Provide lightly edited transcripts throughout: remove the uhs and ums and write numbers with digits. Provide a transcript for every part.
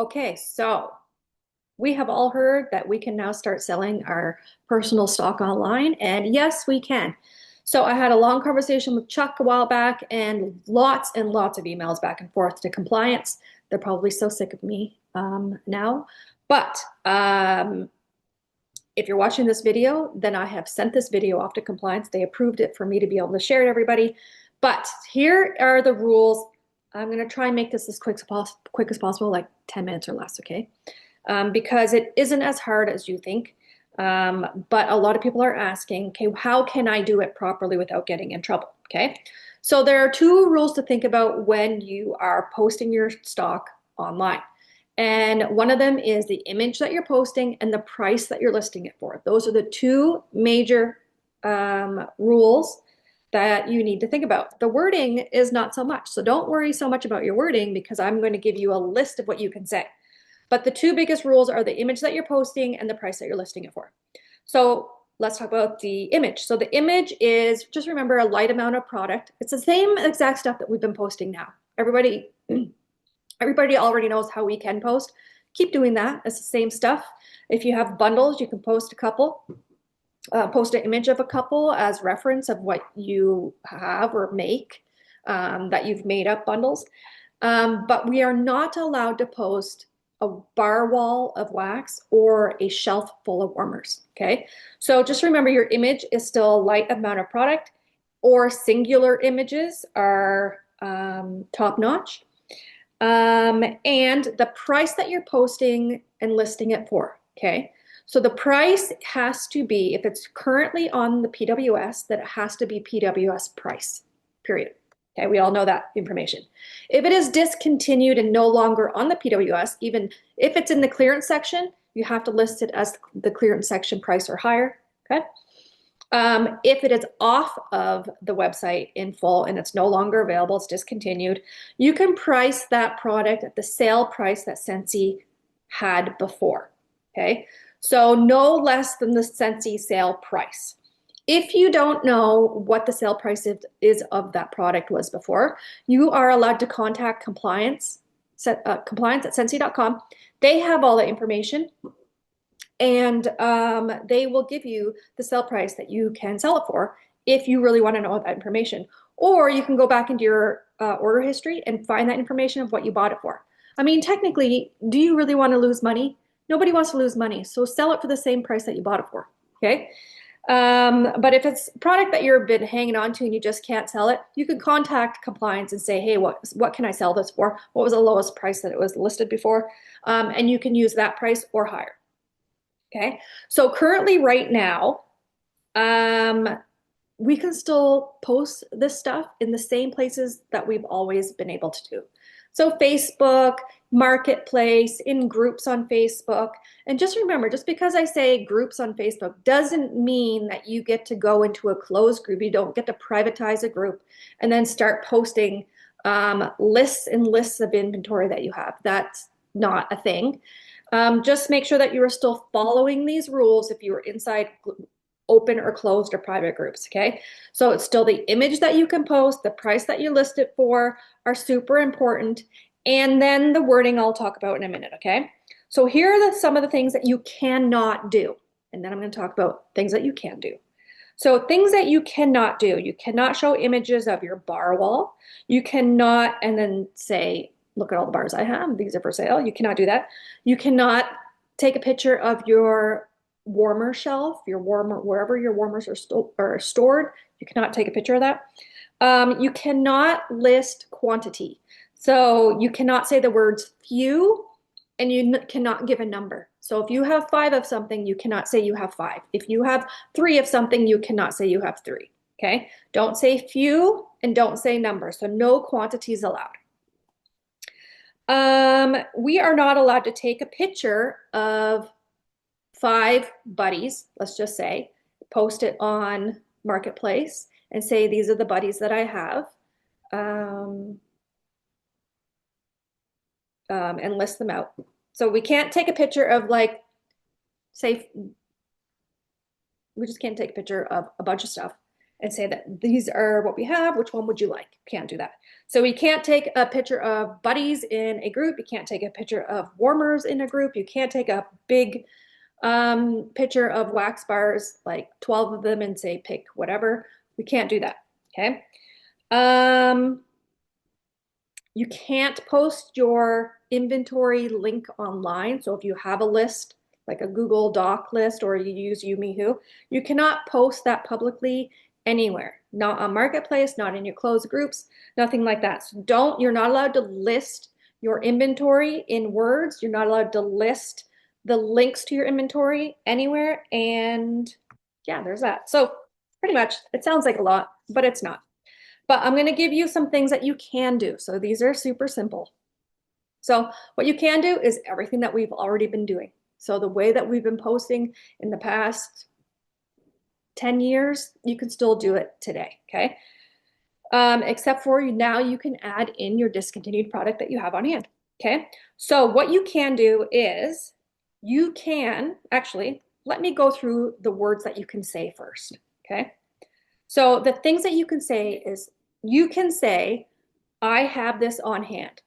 Okay, so we have all heard that we can now start selling our personal stock online, and yes, we can. So I had a long conversation with Chuck a while back and lots of emails back and forth to compliance. They're probably so sick of me now. But if you're watching this video, then I have sent this video off to compliance. They approved it for me to be able to share it to everybody. But here are the rules. I'm going to try and make this as quick as possible, like 10 minutes or less, okay? Because it isn't as hard as you think. But a lot of people are asking, okay, how can I do it properly without getting in trouble? Okay. So there are two rules to think about when you are posting your stock online. And one of them is the image that you're posting and the price that you're listing it for. Those are the two major rules that you need to think about. The wording is not so much. So don't worry so much about your wording because I'm going to give you a list of what you can say. But the two biggest rules are the image that you're posting and the price that you're listing it for. So let's talk about the image. So the image is, just remember, a light amount of product. It's the same exact stuff that we've been posting now. Everybody already knows how we can post. Keep doing that. It's the same stuff. If you have bundles, you can post a couple. Post an image of a couple as reference of what you have or make that you've made up bundles. But we are not allowed to post a bar wall of wax or a shelf full of warmers, okay? So just remember your image is still a light amount of product, or singular images are top notch. And the price that you're posting and listing it for, okay? So the price has to be, if it's currently on the PWS, that it has to be PWS price, period. Okay, we all know that information. If it is discontinued and no longer on the PWS, even if it's in the clearance section, you have to list it as the clearance section price or higher, okay? If it is off of the website in full and it's no longer available, it's discontinued, you can price that product at the sale price that Scentsy had before, okay? So no less than the Scentsy sale price. If you don't know what the sale price is of that product was before, you are allowed to contact compliance at Scentsy.com. They have all the information, and they will give you the sale price that you can sell it for if you really want to know that information. Or you can go back into your order history and find that information of what you bought it for. I mean, technically, do you really want to lose money? Nobody wants to lose money, so sell it for the same price that you bought it for, okay? But if it's a product that you've been hanging on to and you just can't sell it, you can contact compliance and say, hey, what can I sell this for? What was the lowest price that it was listed before? And you can use that price or higher. Okay, so currently right now, we can still post this stuff in the same places that we've always been able to do. So Facebook, Marketplace, in groups on Facebook. And just remember, just because I say groups on Facebook doesn't mean that you get to go into a closed group. You don't get to privatize a group and then start posting lists and lists of inventory that you have. That's not a thing. Just make sure that you are still following these rules if you are inside open or closed or private groups, okay? So it's still the image that you can post, the price that you list it for are super important, and then the wording I'll talk about in a minute, okay? So here are some of the things that you cannot do, and then I'm going to talk about things that you can do. So things that you cannot do, you cannot show images of your bar wall. You cannot, and then say, look at all the bars I have. These are for sale. You cannot do that. You cannot take a picture of your warmer shelf, your warmer, wherever your warmers are stored. You cannot take a picture of that. You cannot list quantity. So you cannot say the words few, and you cannot give a number. So if you have 5 of something, you cannot say you have 5. If you have 3 of something, you cannot say you have 3. Okay? Don't say few and don't say number. So no quantities allowed. We are not allowed to take a picture of 5 buddies, let's just say, post it on Marketplace and say, these are the buddies that I have, and list them out. So we can't take a picture of, like, say, we just can't take a picture of a bunch of stuff and say that these are what we have. Which one would you like? Can't do that. So we can't take a picture of buddies in a group. You can't take a picture of warmers in a group. You can't take a big picture of wax bars, like 12 of them, and say pick whatever. We can't do that. Okay. You can't post your inventory link online. So if you have a list, like a Google Doc list, or you use Yumihu, you cannot post that publicly anywhere. Not on Marketplace, not in your closed groups, nothing like that. So you're not allowed to list your inventory in words. You're not allowed to list the links to your inventory anywhere. And yeah, there's that. So pretty much, it sounds like a lot, but it's not. But I'm going to give you some things that you can do. So these are super simple. So what you can do is everything that we've already been doing. So the way that we've been posting in the past 10 years, you can still do it today, okay? Except for now you can add in your discontinued product that you have on hand, okay? So what you can do is you can, actually, let me go through the words that you can say first, okay? So the things that you can say is, you can say, I have this on hand.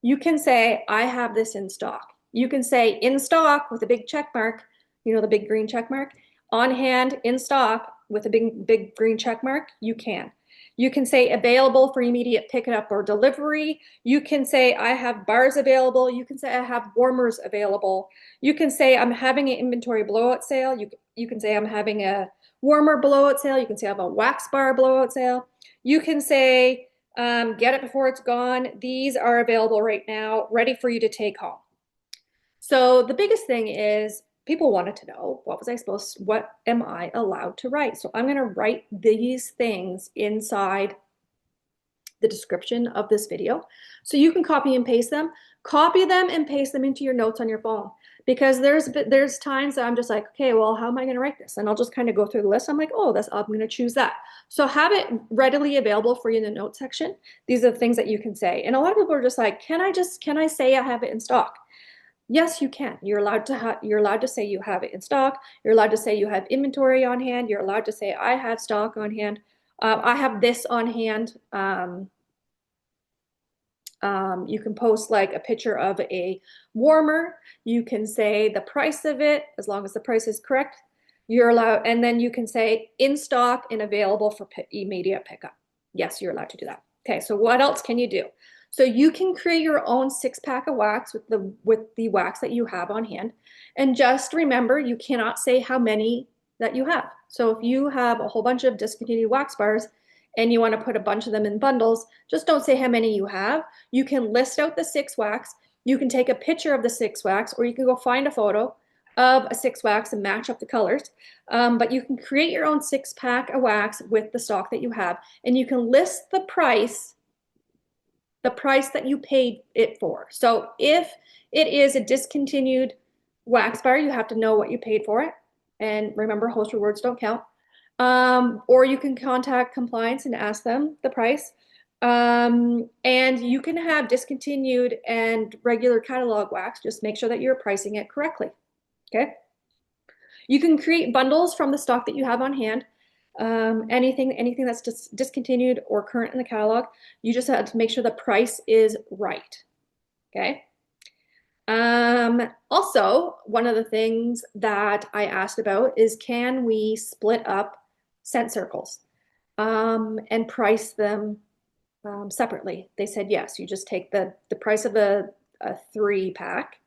You can say, I have this in stock. You can say in stock with a big check mark, you know, the big green check mark. On hand, in stock with a big green check mark, you can. You can say available for immediate pickup or delivery. You can say I have bars available. You can say I have warmers available. You can say I'm having an inventory blowout sale. You can say I'm having a warmer blowout sale. You can say I have a wax bar blowout sale. You can say get it before it's gone. These are available right now, ready for you to take home. So the biggest thing is people wanted to know, what am I allowed to write? So I'm going to write these things inside the description of this video. So you can copy and paste them. Copy them and paste them into your notes on your phone. Because there's times that I'm just like, okay, well, how am I going to write this? And I'll just kind of go through the list. I'm like, oh, I'm going to choose that. So have it readily available for you in the notes section. These are the things that you can say. And a lot of people are just like, can I say I have it in stock? Yes, you can. You're allowed to say you have it in stock. You're allowed to say you have inventory on hand. You're allowed to say I have stock on hand. I have this on hand. You can post like a picture of a warmer. You can say the price of it, as long as the price is correct. You're allowed, and then you can say in stock and available for immediate pickup. Yes, you're allowed to do that. Okay, so what else can you do? So you can create your own 6-pack of wax with the wax that you have on hand. And just remember, you cannot say how many that you have. So if you have a whole bunch of discontinued wax bars and you want to put a bunch of them in bundles, just don't say how many you have. You can list out the 6 wax. You can take a picture of the 6 wax, or you can go find a photo of a 6 wax and match up the colors. But you can create your own 6-pack of wax with the stock that you have, and you can list the price that you paid it for. So if it is a discontinued wax bar, you have to know what you paid for it. And remember, host rewards don't count. Or you can contact compliance and ask them the price. And you can have discontinued and regular catalog wax. Just make sure that you're pricing it correctly. Okay. You can create bundles from the stock that you have on hand. Anything that's discontinued or current in the catalog, you just have to make sure the price is right. Okay. Also, one of the things that I asked about is, can we split up scent circles and price them separately? They said yes. You just take the price of a 3-pack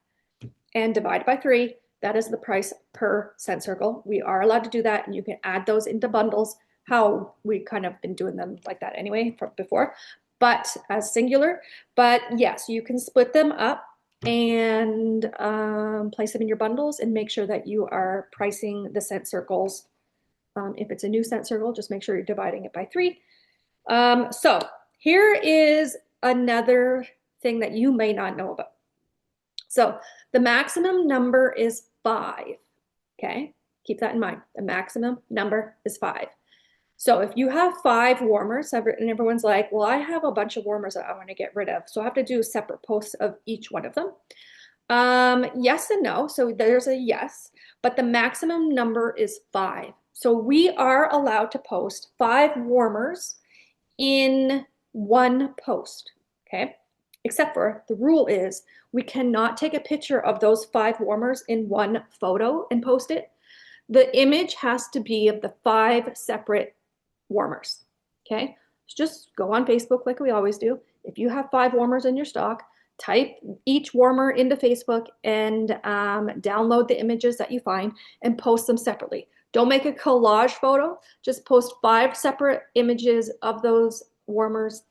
and divide by 3. That is the price per scent circle. We are allowed to do that, and you can add those into bundles, how we kind of been doing them like that anyway before, but as singular. But yes, you can split them up and place them in your bundles and make sure that you are pricing the scent circles. If it's a new scent circle, just make sure you're dividing it by 3. So here is another thing that you may not know about. So the maximum number is 5, okay? Keep that in mind. The maximum number is 5. So if you have 5 warmers, and everyone's like, well, I have a bunch of warmers that I want to get rid of, so I have to do separate posts of each one of them. Yes and no. So there's a yes, but the maximum number is 5. So we are allowed to post 5 warmers in one post, okay? Except for the rule is we cannot take a picture of those 5 warmers in one photo and post it. The image has to be of the 5 separate warmers, okay? So just go on Facebook like we always do. If you have 5 warmers in your stock, type each warmer into Facebook and download the images that you find and post them separately. Don't make a collage photo. Just post 5 separate images of those warmers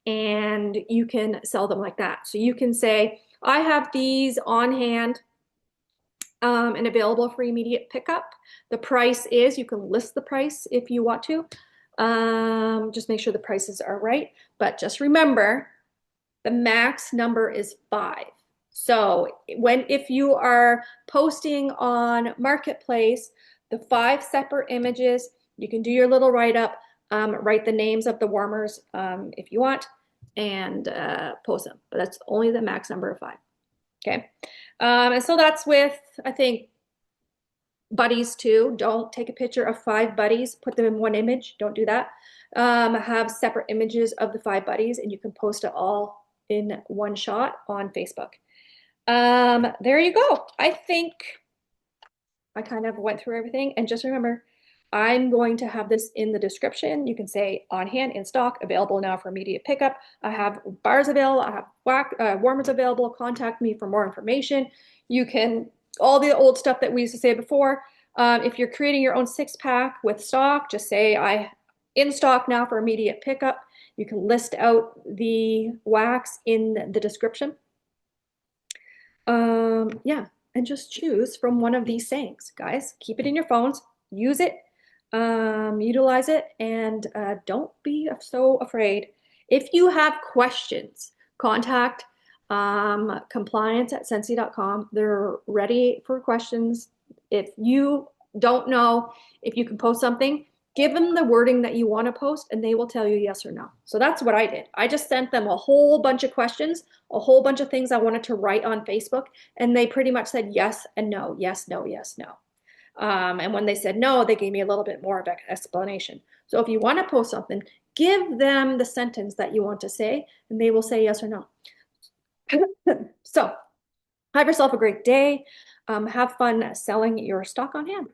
and you can sell them like that. So you can say, I have these on hand and available for immediate pickup. The price is, you can list the price if you want to. Just make sure the prices are right. But just remember, the max number is 5. So if you are posting on Marketplace, the 5 separate images, you can do your little write-up, write the names of the warmers if you want, and post them. But that's only the max number of 5. Okay. And so that's with, I think, buddies too. Don't take a picture of 5 buddies, put them in one image. Don't do that. Have separate images of the 5 buddies, and you can post it all in one shot on Facebook. There you go. I think I kind of went through everything. And just remember, I'm going to have this in the description. You can say on hand, in stock, available now for immediate pickup. I have bars available. I have warmers available. Contact me for more information. You can, all the old stuff that we used to say before. If you're creating your own 6-pack with stock, just say I in stock now for immediate pickup. You can list out the wax in the description. Yeah, and just choose from one of these sayings, guys. Keep it in your phones, use it, utilize it, and don't be so afraid. If you have questions, contact compliance@scentsy.com. They're ready for questions. If you don't know if you can post something, give them the wording that you want to post and they will tell you yes or no. So that's what I did. I just sent them a whole bunch of questions, a whole bunch of things I wanted to write on Facebook, and they pretty much said yes and no, yes, no, yes, no. And when they said no, they gave me a little bit more of an explanation. So if you want to post something, give them the sentence that you want to say, and they will say yes or no. So have yourself a great day. Have fun selling your stock on hand.